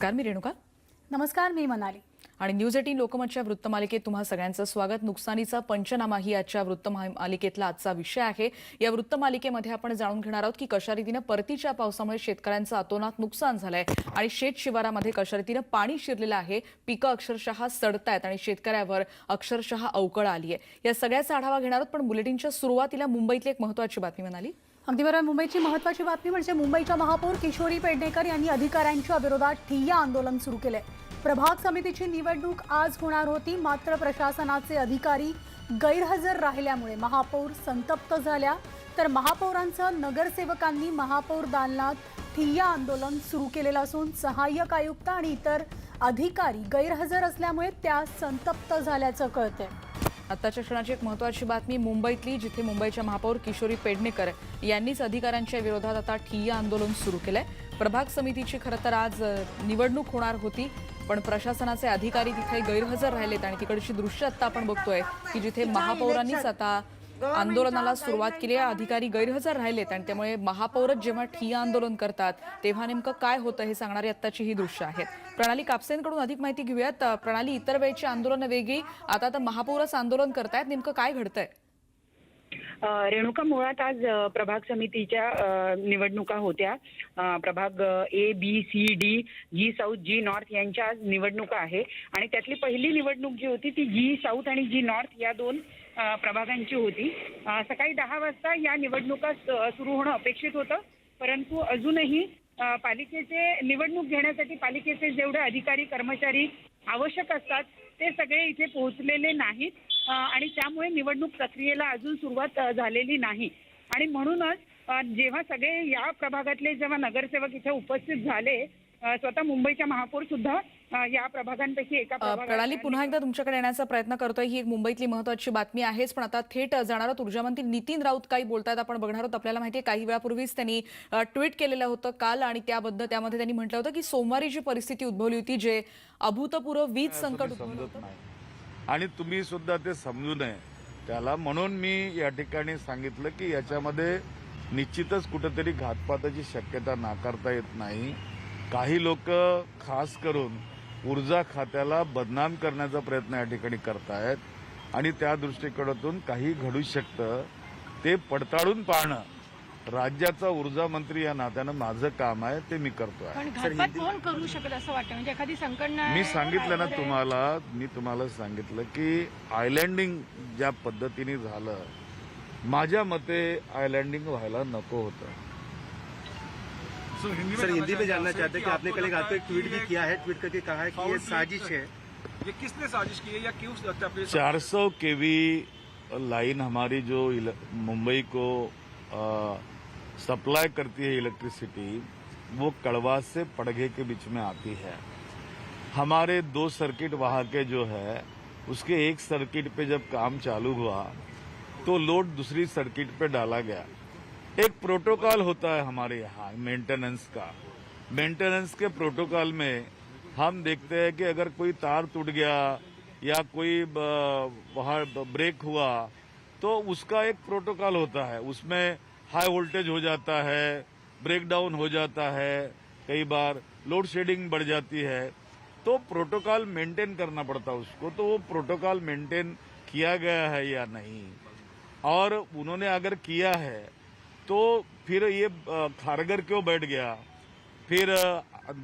नमस्कार, मी रेणुका. नमस्कार, मी मनाली. आणि न्यूज 18 लोकमतच्या वृत्तमालिकेत तुम्हा सगळ्यांचं स्वागत. नुकसानीचा पंचनामा ही आजच्या वृत्तमालिकेतला आजचा विषय आहे. या वृत्तमालिकेमध्ये आपण जाणून घेणार आहोत की कशा रीतीने परतीच्या पावसामुळे शेतकऱ्यांचं अतोनात नुकसान झालंय आणि शेत शिवारामध्ये कशा रीतीने पाणी शिरलेलं आहे, पिकं अक्षरशः सडतायत आणि शेतकऱ्यावर अक्षरशः अवकळ आली आहे. या सगळ्याचा आढावा घेणार आहोत. पण बुलेटिनच्या सुरुवातीला मुंबईतली एक महत्त्वाची बातमी म्हणाली. अगदी बरोबर. मुंबईची महत्त्वाची बातमी म्हणजे मुंबईच्या महापौर किशोरी पेडणेकर यांनी अधिकाऱ्यांच्या विरोधात ठिय्या आंदोलन सुरू केले. प्रभाग समितीची निवडणूक आज होणार होती, मात्र प्रशासनाचे अधिकारी गैरहजर राहिल्यामुळे महापौर संतप्त झाल्या. तर महापौरांचं नगरसेवकांनी महापौर दालनात ठिय्या आंदोलन सुरू केलेलं असून सहाय्यक आयुक्त आणि इतर अधिकारी गैरहजर असल्यामुळे त्या संतप्त झाल्याचं कळतंय. आताच्या क्षणाची एक महत्त्वाची बातमी मुंबईतली, जिथे मुंबईच्या महापौर किशोरी पेडणेकर यांनीच अधिकाऱ्यांच्या विरोधात आता ठिय्या आंदोलन सुरू केलंय. प्रभाग समितीची खरं तर आज निवडणूक होणार होती, पण प्रशासनाचे अधिकारी तिथे गैरहजर राहिलेत आणि तिकडची दृश्य आता आपण बघतोय की जिथे महापौरांनीच आता आंदोलनाला सुरुवात केली आहे. अधिकारी गैरहजर राहिलेत आणि त्यामुळे महापौरच जेव्हा ठिय्या आंदोलन करतात तेव्हा नेमकं काय होतं हे सांगणारी आत्ताची ही दृश्य आहेत. प्रणाली कापसेंकडून अधिक माहिती घेऊयात. प्रणाली, इतर वेळची आंदोलनं वेगळी, आता तर महापौरच आंदोलन करतायत, नेमकं काय घडतंय? रेणुका, मुळात आज प्रभाग समितीच्या निवडणुका होत्या. प्रभाग ए, बी, सी, डी, जी साऊथ, जी नॉर्थ यांच्या आज निवडणुका आहे आणि त्यातली पहिली निवडणूक जी होती ती जी साऊथ आणि जी नॉर्थ या दोन प्रभागांची होती. सकाळी 10 वाजता या निवडणुका सुरू होणं अपेक्षित होतं, परंतु अजूनही पालिकेचे निवडणूक घेण्यासाठी पालिकेचे जेवढे अधिकारी कर्मचारी आवश्यक असतात ते सगळे इथे पोहोचलेले नाहीत आणि त्यामुळे निवडणूक प्रक्रियेला अजून सुरुवात झालेली नाही. आणि म्हणूनच जेव्हा सगळे या प्रभागातले जेव्हा नगरसेवक इथे उपस्थित झाले, स्वतः मुंबईच्या महापौर सुद्धा या प्रभागांपैकी एका प्रणाली, पुन्हा एकदा तुमच्याकडे येण्याचा प्रयत्न करतोय. ही एक मुंबईतली महत्त्वाची बातमी आहेच, पण आता थेट जाणार आहोत. ऊर्जामंत्री नितीन राऊत काही बोलतायत आपण बघणार आहोत. आपल्याला माहिती आहे काही वेळापूर्वीच त्यांनी ट्विट केलेलं होतं काल आणि त्यामध्ये त्यांनी म्हटलं होतं की सोमवारी जी परिस्थिती उद्भवली होती, जे अभूतपूर्व वीज संकट उद्भवलं होतं आणि तुम्ही सुद्धा ते समजू नये त्याला, म्हणून मी या ठिकाणी सांगितलं की याच्यामध्ये निश्चितच कुठेतरी घातपाताची शक्यता नाकारता येत नाही. काही लोक खास करून ऊर्जा खात्याला बदनाम करण्याचा प्रयत्न या ठिकाणी करतायत आणि त्या दृष्टिकोनातून काही घडू शकतं ते पडताळून पाहणं राज्याचा ऊर्जा मंत्री या नात्यानं माझं काम आहे, ते मी करतोय. कोण करू शकत असं वाटतं, म्हणजे एखादी संकट मी सांगितलं ना मी तुम्हाला सांगितलं की आयलँडिंग ज्या पद्धतीने झालं, माझ्या मते आयलँडिंग व्हायला नको होतं. सर, हिंदी में जानना चाहते हैं कि आपने कल एक ट्वीट भी किया है, ट्वीट करके कहा है कि ये साजिश है. ये किसने साजिश की है या क्यों 400 केवी लाइन हमारी जो मुंबई को सप्लाई करती है इलेक्ट्रिसिटी, वो कड़वा से पड़गे के बीच में आती है. हमारे 2 सर्किट वहां के जो है उसके एक सर्किट पे जब काम चालू हुआ तो लोड दूसरी सर्किट पे डाला गया. एक प्रोटोकॉल होता है हमारे यहाँ मेंटेनेंस का. मेंटेनेंस के प्रोटोकॉल में हम देखते हैं कि अगर कोई तार टूट गया या कोई वहाँ ब्रेक हुआ तो उसका एक प्रोटोकॉल होता है. उसमें हाई वोल्टेज हो जाता है, ब्रेकडाउन हो जाता है, कई बार लोड शेडिंग बढ़ जाती है, तो प्रोटोकॉल मेंटेन करना पड़ता है उसको. तो वो प्रोटोकॉल मेंटेन किया गया है या नहीं, और उन्होंने अगर किया है तो फिर ये खारगर क्यों बैठ गया, फिर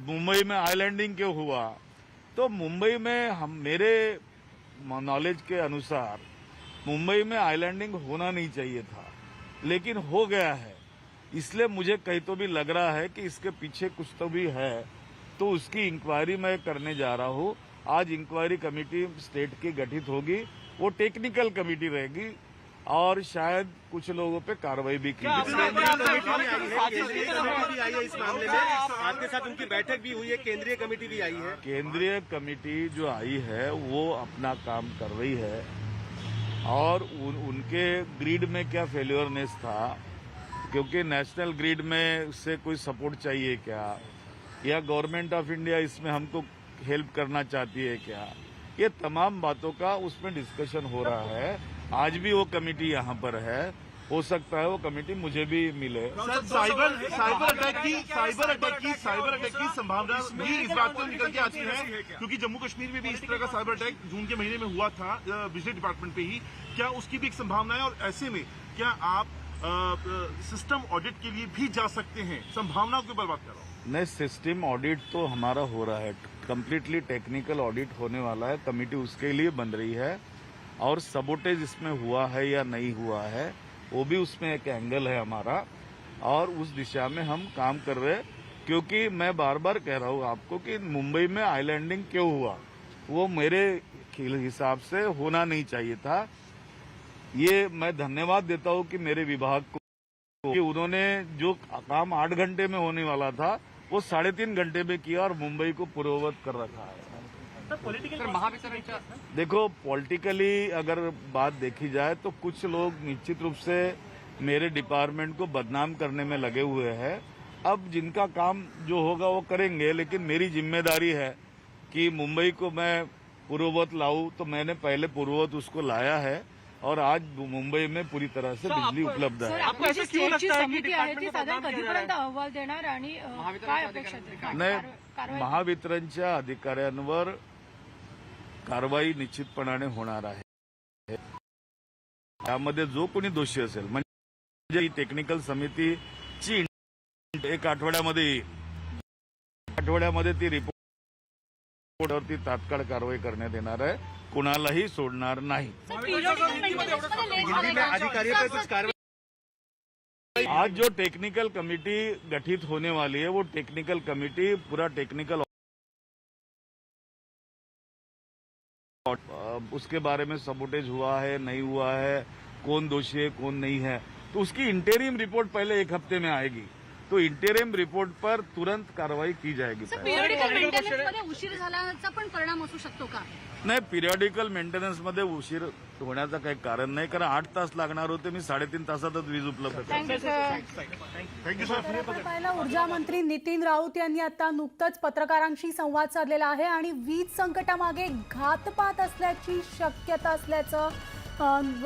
मुंबई में आइलैंडिंग क्यों हुआ. तो मुंबई में मेरे नॉलेज के अनुसार मुंबई में आइलैंडिंग होना नहीं चाहिए था, लेकिन हो गया है. इसलिए मुझे कहीं तो भी लग रहा है कि इसके पीछे कुछ तो भी है, तो उसकी इंक्वायरी मैं करने जा रहा हूँ. आज इंक्वायरी कमेटी स्टेट की गठित होगी, वो टेक्निकल कमेटी रहेगी और शायद कुछ लोगों पे कार्रवाई भी की जाएगी. इस मामले में आपके साथ उनकी बैठक भी हुई है, केंद्रीय कमेटी भी आई है. केंद्रीय कमेटी जो आई है वो अपना काम कर रही है और उनके ग्रिड में क्या फेल्योरनेस था, क्योंकि नेशनल ग्रिड में से कोई सपोर्ट चाहिए क्या, या गवर्नमेंट ऑफ इंडिया इसमें हमको हेल्प करना चाहती है क्या, ये तमाम बातों का उसमें डिस्कशन हो रहा है. आज भी वो कमेटी यहाँ पर है हो सकता है वो कमेटी मुझे भी मिले। सर साइबर अटैक की संभावना भी इस बात को निकल के आती है क्योंकि जम्मू कश्मीर में भी इस तरह का साइबर अटैक जून के महीने में हुआ था बिजली डिपार्टमेंट पे ही। क्या उसकी भी एक संभावना है और ऐसे में क्या आप सिस्टम ऑडिट के लिए भी जा सकते हैं? संभावनाओं के ऊपर बात कर रहा हूँ। नहीं, सिस्टम ऑडिट तो हमारा हो रहा है, कंप्लीटली टेक्निकल ऑडिट होने वाला है, कमेटी उसके लिए बन रही है और सबोटेज इसमें हुआ है या नहीं हुआ है वो भी उसमें एक एंगल है हमारा और उस दिशा में हम काम कर रहे हैं। क्योंकि मैं बार बार कह रहा हूँ आपको कि मुंबई में आइलैंडिंग क्यों हुआ, वो मेरे हिसाब से होना नहीं चाहिए था। ये मैं धन्यवाद देता हूँ कि मेरे विभाग को कि उन्होंने जो काम 8 घंटे में होने वाला था वो 3.5 घंटे में किया और मुंबई को पूर्ववत कर रखा है। देखो, पॉलिटिकली अगर बात देखी जाए तो कुछ लोग निश्चित रूप से मेरे डिपार्टमेंट को बदनाम करने में लगे हुए हैं। अब जिनका काम जो होगा वो करेंगे, लेकिन मेरी जिम्मेदारी है कि मुंबई को मैं पूर्ववत लाऊं, तो मैंने पहले पूर्ववत उसको लाया है और आज मुंबई में पूरी तरह से बिजली उपलब्ध है। आपको असं क्यों लगता है की ती साधारण कधीपर्यंत अहवाल देणार आणि काय अपेक्षा आहे? नाही, महावितरणच्या अधिकाऱ्यांवर कारवाई निश्चितपणाने होणार आहे। त्यामध्ये जो कोणी दोषी असेल म्हणजे ही टेक्निकल समितीची एक आठवड्यामध्ये येईल, आठवड्यामध्ये ती रिपोर्टवरती तात्काळ कारवाई करण्यात येणार आहे, कुणालाही सोडणार नाही। अधिकारी पे कुछ कार्रवाई आज जो टेक्निकल कमेटी गठित होने वाली है वो टेक्निकल कमेटी पूरा टेक्निकल उसके बारे में सबोटेज हुआ है नहीं हुआ है, कौन दोषी है कौन नहीं है, तो उसकी इंटरिम रिपोर्ट पहले 1 हफ्ते में आएगी, तो इंटरिम रिपोर्ट पर तुरंत कार्रवाई की जाएगी। पिरियडिकल मेंटेनन्समध्ये उशीर झाल्याचा पण परिणाम असू शकतो का? नाही, पिरियडिकल मेंटेनन्स मध्ये उशीर होण्याचं काही कारण नाही, कारण 8 तास लागणार होते, मी 3.5 तासातच वीज उपलब्ध करतो। Thank you sir. आपण पाहिलं ऊर्जा मंत्री नितीन राऊत यांनी आता नुकतंच पत्रकारांशी संवाद साधलेला आहे आणि वीज संकटामागे घातपात असल्याची शक्यता असल्याचं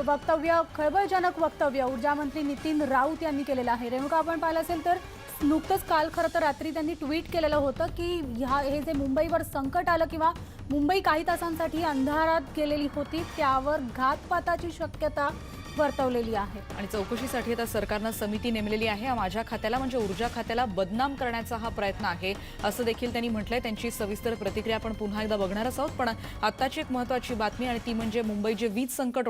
वक्तव्य, खळबळजनक वक्तव्य ऊर्जा मंत्री नितीन राऊत यांनी केलेलं आहे। रेणुका, आपण पाहिलं असेल तर नुकतंच काल खरं तर रात्री त्यांनी ट्विट केलेलं होतं की हे जे मुंबईवर संकट आलं किंवा मुंबई काही तासांसाठी अंधारात गेलेली होती त्यावर घातपाताची शक्यता वर्तवलेली आहे आणि चौकशीसाठी आता सरकारनं समिती नेमलेली आहे। माझ्या खात्याला म्हणजे ऊर्जा खात्याला बदनाम करण्याचा हा प्रयत्न आहे असं देखील त्यांनी म्हटलंय। त्यांची सविस्तर प्रतिक्रिया आपण पुन्हा एकदा बघणारच आहोत, पण आत्ताची एक महत्त्वाची बातमी आणि ती म्हणजे मुंबई जे वीज संकट